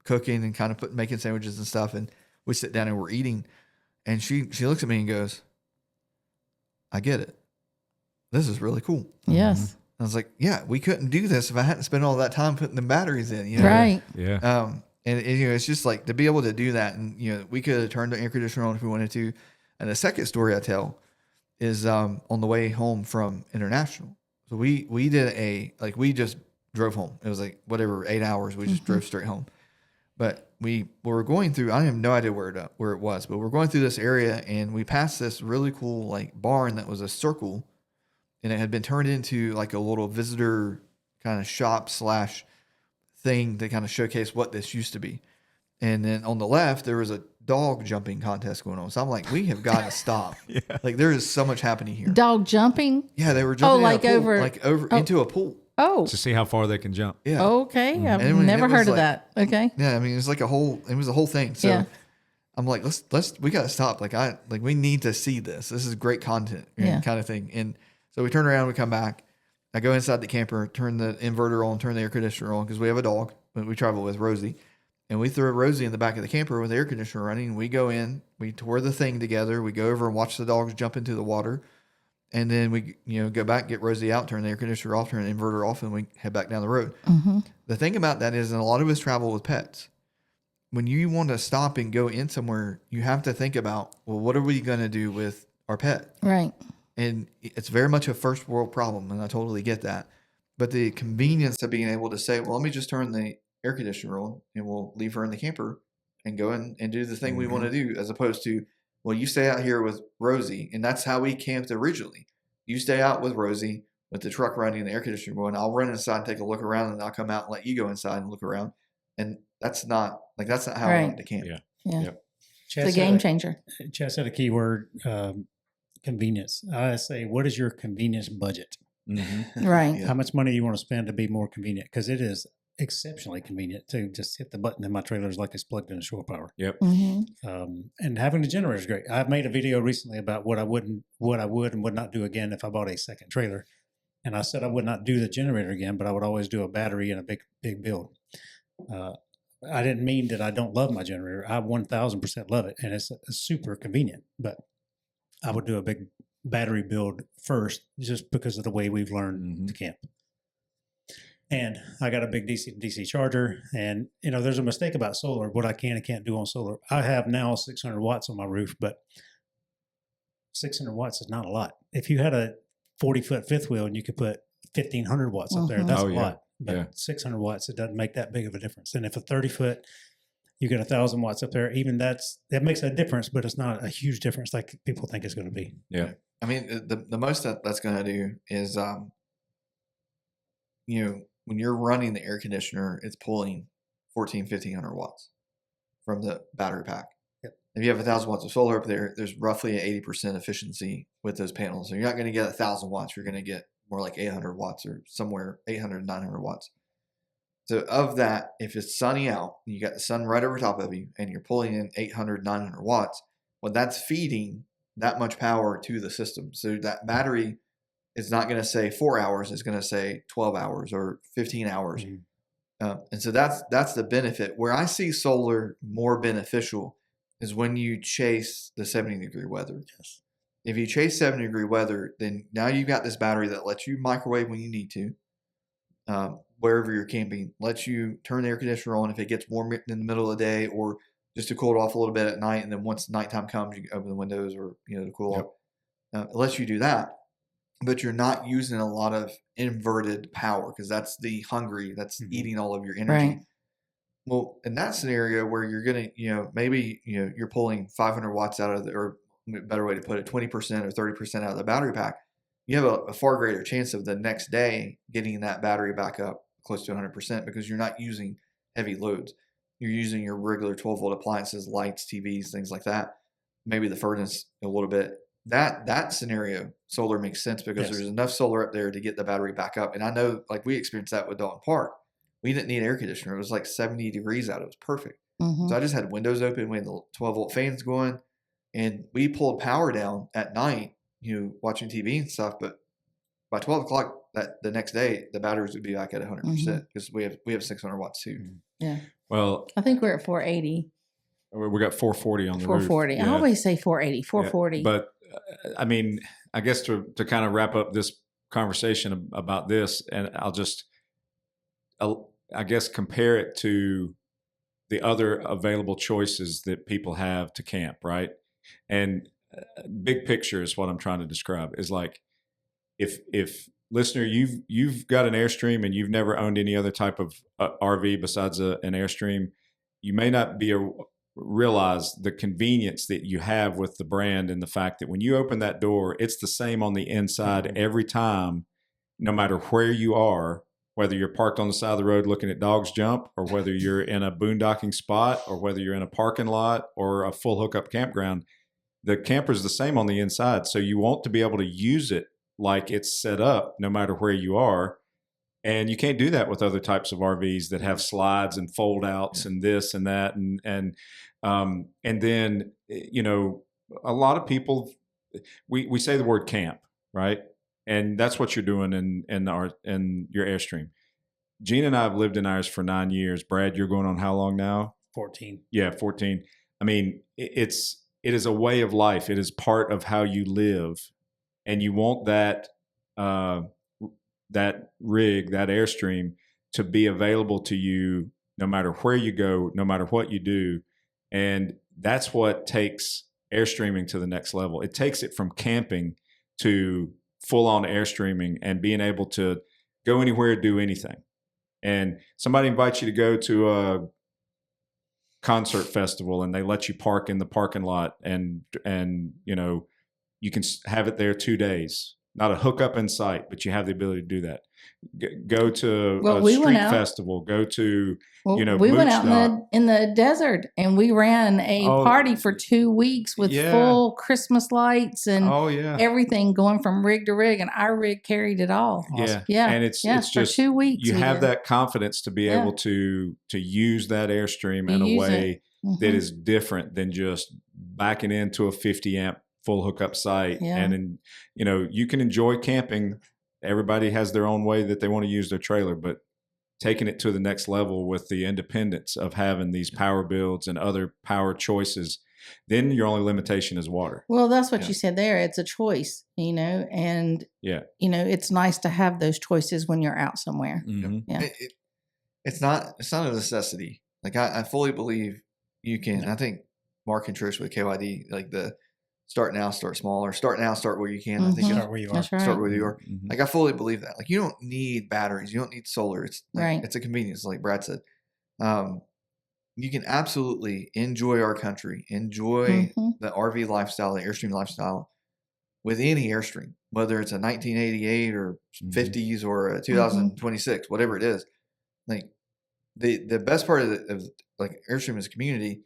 cooking and kind of making sandwiches and stuff. And we sit down and we're eating. And she looks at me and goes, I get it. This is really cool. Yes. I was like, yeah, we couldn't do this if I hadn't spent all that time putting the batteries in, Right. Yeah. And it's just like to be able to do that. And, we could have turned the air conditioner on if we wanted to. And the second story I tell is on the way home from international. So we just drove home. It was like whatever, 8 hours. We just drove straight home. But we were going through, I have no idea where it was, but we're going through this area and we passed this really cool like barn that was a circle and it had been turned into like a little visitor kind of shop / thing to kind of showcase what this used to be. And then on the left, there was a dog jumping contest going on. So I'm like, we have got to stop. Yeah. Like there is so much happening here. Dog jumping. Yeah, they were jumping like in a pool, over- into a pool. Oh, To see how far they can jump. Yeah. okay. I've And it never was heard of like- that. Okay. Yeah, I mean, it was a whole thing. So Yeah. I'm like, we got to stop. We need to see this. This is great content, Yeah. kind of thing. And so we turn around, we come back. I go inside the camper, turn the inverter on, turn the air conditioner on because we have a dog. We travel with Rosie, and we throw Rosie in the back of the camper with the air conditioner running. We go in, we tour the thing together. We go over and watch the dogs jump into the water. And then we, go back, get Rosie out, turn the air conditioner off, turn the inverter off, and we head back down the road. Mm-hmm. The thing about that is, and a lot of us travel with pets. When you want to stop and go in somewhere, you have to think about, well, what are we going to do with our pet? Right. And it's very much a first world problem, and I totally get that. But the convenience of being able to say, well, let me just turn the air conditioner on, and we'll leave her in the camper and go in and do the thing we want to do, as opposed to, well, you stay out here with Rosie, and that's how we camped originally. You stay out with Rosie with the truck running and the air conditioner going. I'll run inside and take a look around, and I'll come out and let you go inside and look around. And that's not how I Right. wanted to camp. Yeah. Yeah. Yep. It's a game changer. Chad said a key word, convenience. I say, what is your convenience budget? Mm-hmm. Right. Yeah. How much money do you want to spend to be more convenient? Because it is exceptionally convenient to just hit the button and my trailer is like it's plugged into shore power. Yep. Mm-hmm. And having a generator is great. I've made a video recently about what I would and would not do again if I bought a second trailer. And I said I would not do the generator again, but I would always do a battery and a big build. I didn't mean that I don't love my generator. I 1000% love it, and it's super convenient. But I would do a big battery build first, just because of the way we've learned to camp. And I got a big DC to DC charger, and there's a mistake about solar. What I can and can't do on solar. I have now 600 watts on my roof, but 600 watts is not a lot. If you had a 40-foot fifth wheel and you could put 1,500 watts up there, that's Oh, a yeah. lot. But 600 watts, it doesn't make that big of a difference. And if a 30-foot, you get 1,000 watts up there, even that makes a difference, but it's not a huge difference like people think it's going to be. Yeah. I mean, the most that's going to do is, when you're running the air conditioner, it's pulling 1,500 watts from the battery pack. Yep. If you have 1,000 watts of solar up there, there's roughly an 80% efficiency with those panels. So you're not going to get 1,000 watts. You're going to get more like 800 watts or somewhere 800, 900 watts. So of that, if it's sunny out, you got the sun right over top of you, and you're pulling in 800, 900 watts, well, that's feeding that much power to the system. So that battery is not going to say 4 hours. It's going to say 12 hours or 15 hours. And so that's the benefit. Where I see solar more beneficial is when you chase the 70-degree weather. Yes. If you chase 70-degree weather, then now you've got this battery that lets you microwave when you need to, wherever you're camping, lets you turn the air conditioner on if it gets warm in the middle of the day, or just to cool it off a little bit at night. And then once nighttime comes, you open the windows or, to cool off. It lets you do that, but you're not using a lot of inverted power, because that's the hungry that's eating all of your energy. Right. Well, in that scenario where you're going to, maybe, you're pulling 500 watts out of or better way to put it, 20% or 30% out of the battery pack, you have a far greater chance of the next day getting that battery back up close to 100%, because you're not using heavy loads. You're using your regular 12-volt appliances, lights, TVs, things like that. Maybe the furnace a little bit, that scenario, solar makes sense because Yes. there's enough solar up there to get the battery back up. And I know, like, we experienced that with Dalton Park. We didn't need air conditioner. It was like 70 degrees out. It was perfect. Mhm. So I just had windows open. We had the 12-volt fans going, and we pulled power down at night, watching TV and stuff. But by 12 o'clock the next day, the batteries would be back at 100% because we have 600 watts too. Yeah. Well, I think we're at 480. we got 440 on the roof. 440. I always say 480, 440. Yeah, but I mean, I guess to kind of wrap up this conversation about this, and I guess compare it to the other available choices that people have to camp, right? And big picture is what I'm trying to describe is like, if listener, you've got an Airstream and you've never owned any other type of RV besides an Airstream, you may not realize the convenience that you have with the brand and the fact that when you open that door, it's the same on the inside every time, no matter where you are, whether you're parked on the side of the road looking at dogs jump, or whether you're in a boondocking spot, or whether you're in a parking lot or a full hookup campground, the camper's the same on the inside. So you want to be able to use it like it's set up no matter where you are. And you can't do that with other types of RVs that have slides and fold outs and this and that. And then, a lot of people, we say the word camp, right? And that's what you're doing in your Airstream. Gina and I have lived in ours for 9 years. Brad, you're going on how long now? 14. Yeah, 14. I mean, it is a way of life. It is part of how you live. And you want that rig, that Airstream, to be available to you no matter where you go, no matter what you do. And that's what takes Airstreaming to the next level. It takes it from camping to full-on Airstreaming and being able to go anywhere, do anything. And somebody invites you to go to a concert festival and they let you park in the parking lot and you can have it there 2 days. Not a hookup in sight, but you have the ability to do that. Go to a street festival. Go to, we went out in the desert and we ran a party for 2 weeks with full Christmas lights and everything going from rig to rig, and our rig carried it all. Awesome. Yeah, and it's for just 2 weeks. You have that confidence to be able to use that Airstream in a way that is different than just backing into a 50 amp full hookup site. Yeah. And then, you can enjoy camping. Everybody has their own way that they want to use their trailer, but taking it to the next level with the independence of having these power builds and other power choices, then your only limitation is water. Well, that's what you said there. It's a choice, and it's nice to have those choices when you're out somewhere. Mm-hmm. Yeah. It's not a necessity. Like I fully believe you can. I think Mark and Trish with KYD, like the start now, start small, or start now, start where you can. I think Start where you are. That's right. Start where you are. Mm-hmm. Like I fully believe that. Like you don't need batteries. You don't need solar. It's right. It's a convenience, like Brad said. You can absolutely enjoy our country, enjoy the RV lifestyle, the Airstream lifestyle with any Airstream, whether it's a 1988 or 50s or a 2026, whatever it is. Like the best part of like Airstream as a community,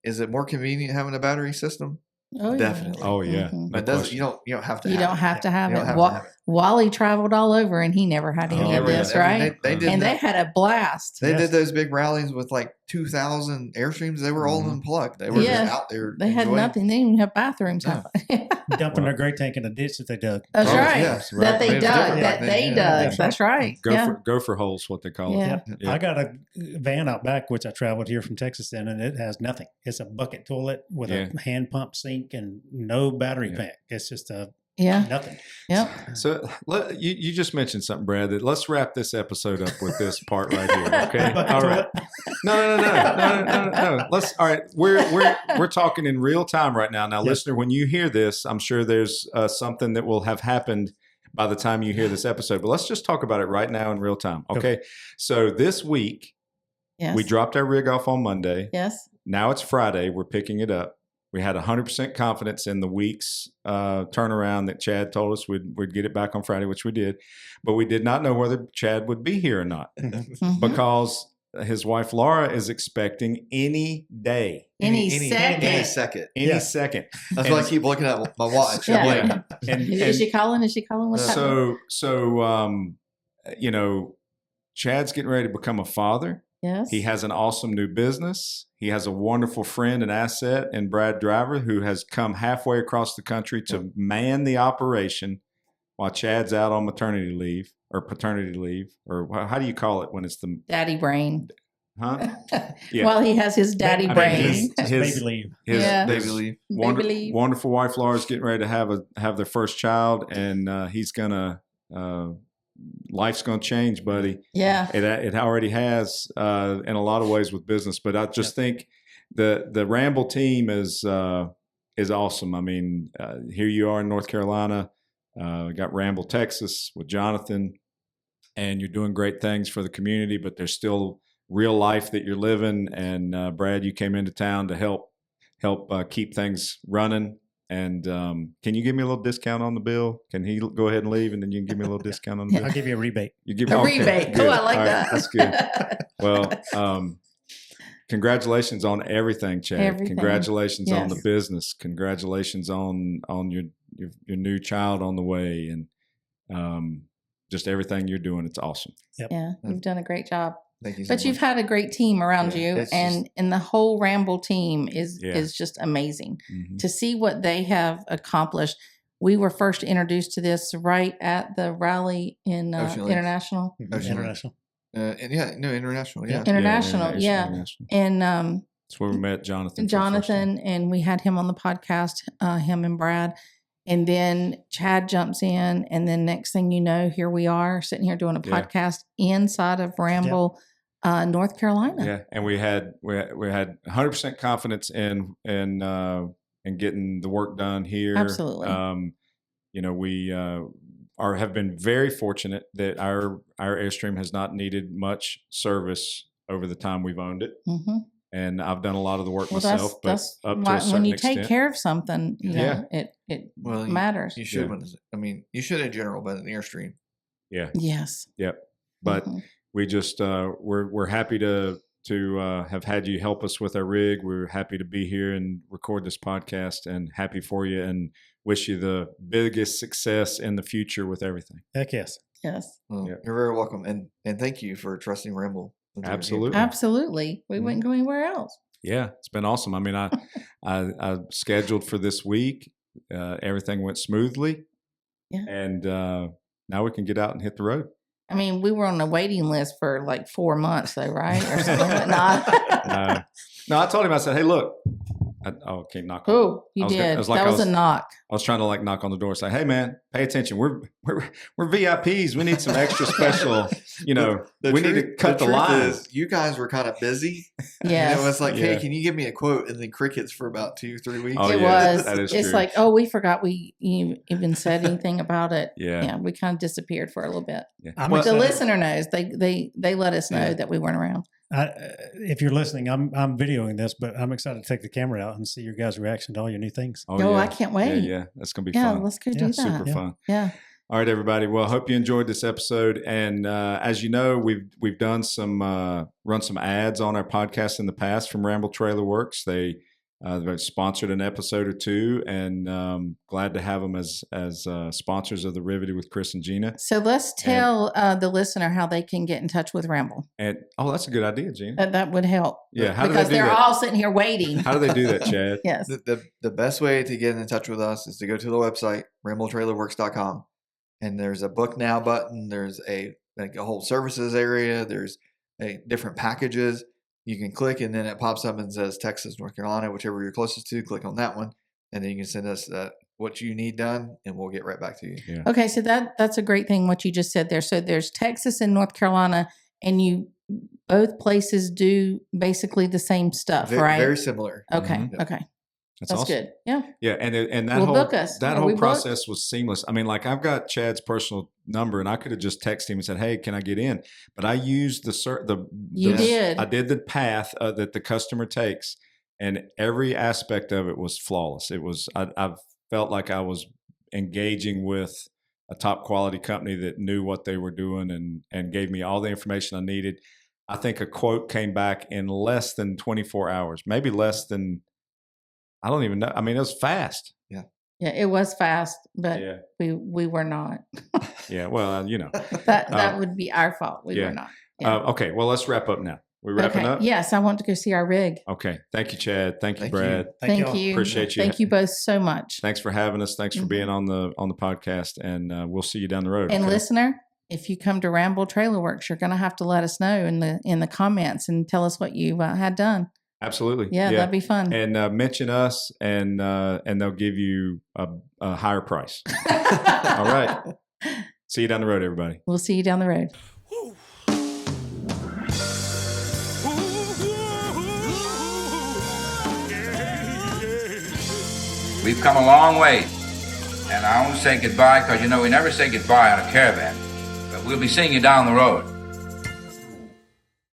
is it more convenient having a battery system? Oh, definitely. Oh yeah. Mm-hmm. But you don't have to. You don't have to have it. Have Wally traveled all over, and he never had any of this, right? They did and they had a blast. They did those big rallies with like 2,000 Airstreams. They were all unplugged. They were just out there. They had nothing. They didn't even have bathrooms. Dumping their great tank in a ditch that they dug. That's right. Yes, That they dug. That they dug. That's right. Gopher holes, what they call it. I got a van out back, which I traveled here from Texas in, and it has nothing. It's a bucket toilet with a hand pump sink and no battery pack. It's just nothing. Yep. So you just mentioned something, Brad, that let's wrap this episode up with this part right here. Okay. All right. No. All right. We're talking in real time right now. Now, listener, when you hear this, I'm sure there's something that will have happened by the time you hear this episode, but let's just talk about it right now in real time. Okay. So this week, we dropped our rig off on Monday. Yes. Now it's Friday. We're picking it up. We had 100% confidence in the week's turnaround that Chad told us we'd get it back on Friday, which we did. But we did not know whether Chad would be here or not because his wife Laura is expecting any day, Any second. Any second. any second. That's And why I keep looking at my watch. Yeah. I'm like, Yeah. And Is she calling? Is she calling? What's happening? so you know, Chad's getting ready to become a father. Yes. He has an awesome new business. He has a wonderful friend and asset in Brad Driver, who has come halfway across the country to man the operation while Chad's out on maternity leave or paternity leave, or how do you call it when it's the Daddy brain. huh? Yeah. Well, he has his daddy I mean, brain. Baby leave. his Yeah. baby leave. wonder- Baby leave. wonderful wife Laura's getting ready to have their first child, and he's gonna life's gonna change, buddy. Yeah. It already has in a lot of ways with business, but I just think the Ramble team is awesome. I mean, here you are in North Carolina, got Ramble, Texas with Jonathan, and you're doing great things for the community, but there's still real life that you're living. And Brad, you came into town to help keep things running. And can you give me a little discount on the bill? Can he go ahead and leave, and then you can give me a little discount on the bill? I'll give you a rebate. You give me A okay, rebate. good. Oh, I like All right, that. That's good. Well, congratulations on everything, Chad. Everything. Congratulations on the Yes. business. Congratulations on your new child on the way, and just everything you're doing. It's awesome. Yeah. You've done a great job. Thank you so But you've much. had a great team around Yeah, you, it's and the whole Ramble team is Yeah. just amazing Mhm. to see what they have accomplished. We were first introduced to this right at the rally in Ocean Lakes. International. Ocean International. And yeah, no, international. Yeah. International, yeah. International. And That's where we met Jonathan. for the first Jonathan, and we had him on the podcast, him and Brad. And then Chad jumps in, and then next thing you know, here we are sitting here doing a Yeah. podcast inside of Ramble, North Carolina. time. Yeah, and we had 100% confidence in getting the work done here. Absolutely. We have been very fortunate that our Airstream has not needed much service over the time we've owned it, Mm-hmm. and I've done a lot of the work Well, myself. that's But up to why a certain when you extent, take care of something, you know, it Well, matters. You should. Yeah. I mean, you should in general, but in the Airstream. yeah, Yes. but Mhm. we just we're happy to have had you help us with our rig. We're happy to be here and record this podcast, and happy for you, and wish you the biggest success in the future with everything. Heck yes. Yes. Well, Yeah. You're very welcome, and thank you for trusting Ramble. with your- Absolutely. Absolutely. We wouldn't go anywhere else. Yeah, it's been awesome. I mean, I scheduled for this week. Everything went smoothly, Yeah. and now we can get out and hit the road. I mean, we were on a waiting list for like 4 months, though, right? Or something like that. No, I told him. I said, "Hey, look, I can't knock." on Oh, you I was gonna- did. I was like- that I was a was- knock. I was trying to knock on the door, say, "Hey, man, pay attention. We're VIPs. We need some extra special. We need to cut the truth line." is, you guys were kind of busy. Yes. You know, it's like, Yeah. hey, can you give me a quote? And then crickets for about 2-3 weeks. Oh, it yeah, was. that is It's true. like, oh, we forgot we even said anything about it. Yeah. Yeah, we kind of disappeared for a little bit. I'm But the excited. listener knows. They let us know Yeah. that we weren't around. If you're listening, I'm videoing this, but I'm excited to take the camera out and see your guys' reaction to all your new things. Oh, I can't wait. Yeah, that's gonna be Yeah, fun. let's go Yeah, do that. Super Yeah. fun. Yeah. All right, everybody. Well, hope you enjoyed this episode. And as you know, we've done some run some ads on our podcast in the past from Ramble Trailer Works. They've sponsored an episode or two, and glad to have them as sponsors of the Riveted with Chris and Gina. So let's tell the listener how they can get in touch with Ramble. And that's a good idea, Gina. That would help. Yeah, how do because they do they're that? all sitting here waiting. How do they do that, Chad? Yes. The best way to get in touch with us is to go to the website, rambletrailerworks.com. And there's a book now button. There's a whole services area. There's different packages. You can click, and then it pops up and says Texas, North Carolina, whichever you're closest to. Click on that one, and then you can send us what you need done, and we'll get right back to you. Yeah. Okay, so that's a great thing what you just said there. So there's Texas and North Carolina, and you both places do basically the same stuff, right? Very similar. Okay, Mhm. okay, That's that's awesome. good. Yeah, Yeah, and that Well, whole book us. that Are whole we booked? process was seamless. I mean, I've got Chad's personal number, and I could have just texted him and said, "Hey, can I get in?" But I used You did. I did the path that the customer takes, and every aspect of it was flawless. It was I felt like I was engaging with a top quality company that knew what they were doing and gave me all the information I needed. I think a quote came back in less than 24 hours, maybe less than, I don't even know. I mean, it was fast. Yeah, it was fast, but Yeah. we were not. Yeah. Well, That would be our fault. We yeah. were not. Yeah. Okay. Well, let's wrap up now. We wrapping up? Yes, I want to go see our rig. Okay. Thank you, Chad. Thank you, Thank Brad. you. Thank y'all. you. Appreciate you. Thank you both so much. Thanks for having us. Thanks for being on the podcast, and we'll see you down the road. And okay? listener, if you come to Ramble Trailer Works, you're going to have to let us know in the comments and tell us what you had done. Absolutely. Yeah, that'd be fun. And mention us, and they'll give you a higher price. All right. See you down the road, everybody. We'll see you down the road. We've come a long way, and I won't say goodbye because, we never say goodbye on a caravan, but we'll be seeing you down the road.